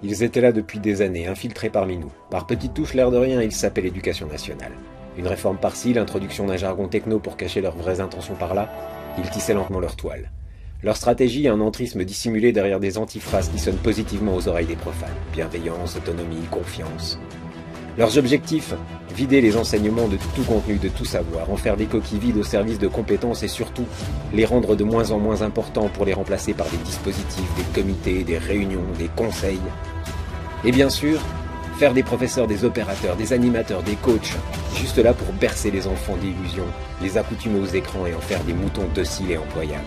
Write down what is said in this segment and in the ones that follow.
Ils étaient là depuis des années, infiltrés parmi nous. Par petites touches, l'air de rien, ils s'appellent l'éducation nationale. Une réforme par-ci, l'introduction d'un jargon techno pour cacher leurs vraies intentions par là, ils tissaient lentement leur toile. Leur stratégie, un entrisme dissimulé derrière des antiphrases qui sonnent positivement aux oreilles des profanes. Bienveillance, autonomie, confiance. Leurs objectifs, vider les enseignements de tout contenu, de tout savoir, en faire des coquilles vides au service de compétences et surtout les rendre de moins en moins importants pour les remplacer par des dispositifs, des comités, des réunions, des conseils. Et bien sûr, faire des professeurs, des opérateurs, des animateurs, des coachs, juste là pour bercer les enfants d'illusions, les accoutumer aux écrans et en faire des moutons dociles et employables.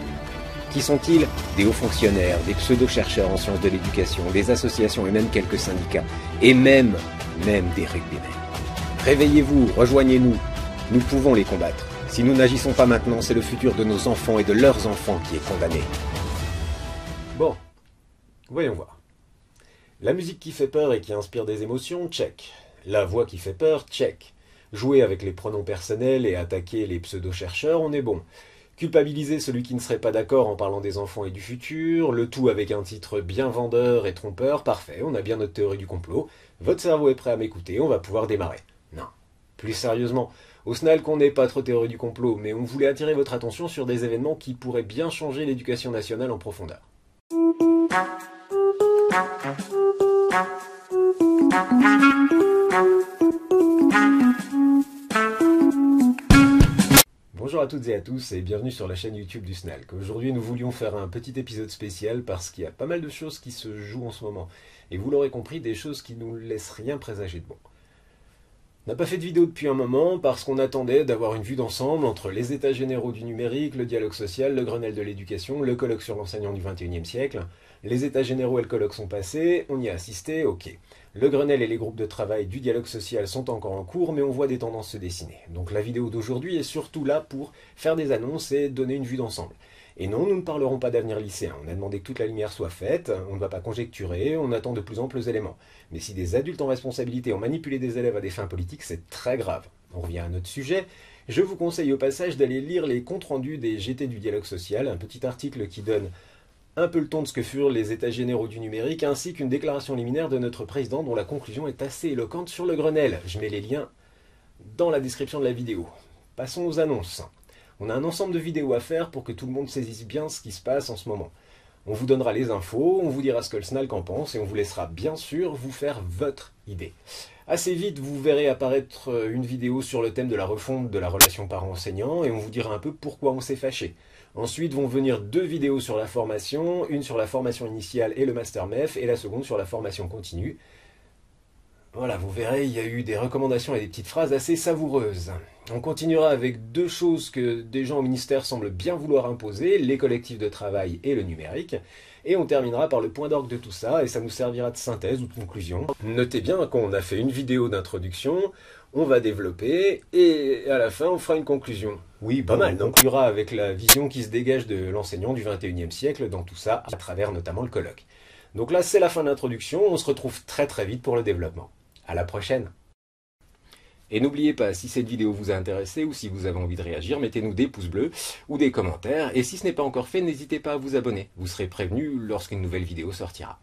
Qui sont-ils? Des hauts fonctionnaires, des pseudo-chercheurs en sciences de l'éducation, des associations et même quelques syndicats. Et même des rugbymen. Réveillez-vous, rejoignez-nous. Nous pouvons les combattre. Si nous n'agissons pas maintenant, c'est le futur de nos enfants et de leurs enfants qui est condamné. Bon, voyons voir. La musique qui fait peur et qui inspire des émotions, check. La voix qui fait peur, check. Jouer avec les pronoms personnels et attaquer les pseudo-chercheurs, on est bon. Culpabiliser celui qui ne serait pas d'accord en parlant des enfants et du futur, le tout avec un titre bien vendeur et trompeur, parfait, on a bien notre théorie du complot, votre cerveau est prêt à m'écouter, on va pouvoir démarrer. Non. Plus sérieusement, au SNALC on n'est pas trop théorie du complot, mais on voulait attirer votre attention sur des événements qui pourraient bien changer l'éducation nationale en profondeur. Bonjour à toutes et à tous et bienvenue sur la chaîne YouTube du SNALC. Aujourd'hui nous voulions faire un petit épisode spécial parce qu'il y a pas mal de choses qui se jouent en ce moment. Et vous l'aurez compris, des choses qui nous laissent rien présager de bon. On n'a pas fait de vidéo depuis un moment parce qu'on attendait d'avoir une vue d'ensemble entre les états généraux du numérique, le dialogue social, le Grenelle de l'éducation, le colloque sur l'enseignant du XXIe siècle. Les états généraux et le colloque sont passés, on y a assisté, ok. Le Grenelle et les groupes de travail du dialogue social sont encore en cours, mais on voit des tendances se dessiner. Donc la vidéo d'aujourd'hui est surtout là pour faire des annonces et donner une vue d'ensemble. Et non, nous ne parlerons pas d'avenir lycéen. On a demandé que toute la lumière soit faite, on ne va pas conjecturer, on attend de plus amples éléments. Mais si des adultes en responsabilité ont manipulé des élèves à des fins politiques, c'est très grave. On revient à notre sujet. Je vous conseille au passage d'aller lire les comptes rendus des GT du dialogue social, un petit article qui donne un peu le ton de ce que furent les états généraux du numérique, ainsi qu'une déclaration liminaire de notre président dont la conclusion est assez éloquente sur le Grenelle. Je mets les liens dans la description de la vidéo. Passons aux annonces. On a un ensemble de vidéos à faire pour que tout le monde saisisse bien ce qui se passe en ce moment. On vous donnera les infos, on vous dira ce que le SNALC en pense et on vous laissera bien sûr vous faire votre idée. Assez vite, vous verrez apparaître une vidéo sur le thème de la refonte de la relation parent-enseignant et on vous dira un peu pourquoi on s'est fâché. Ensuite vont venir 2 vidéos sur la formation, une sur la formation initiale et le Master MEF et la seconde sur la formation continue. Voilà, vous verrez, il y a eu des recommandations et des petites phrases assez savoureuses. On continuera avec 2 choses que des gens au ministère semblent bien vouloir imposer, les collectifs de travail et le numérique. Et on terminera par le point d'orgue de tout ça, et ça nous servira de synthèse ou de conclusion. Notez bien qu'on a fait une vidéo d'introduction, on va développer, et à la fin on fera une conclusion. Oui, pas mal, donc on conclura avec la vision qui se dégage de l'enseignant du XXIe siècle dans tout ça, à travers notamment le colloque. Donc là c'est la fin de l'introduction, on se retrouve très vite pour le développement. À la prochaine. Et n'oubliez pas, si cette vidéo vous a intéressé ou si vous avez envie de réagir, mettez-nous des pouces bleus ou des commentaires. Et si ce n'est pas encore fait, n'hésitez pas à vous abonner. Vous serez prévenu lorsqu'une nouvelle vidéo sortira.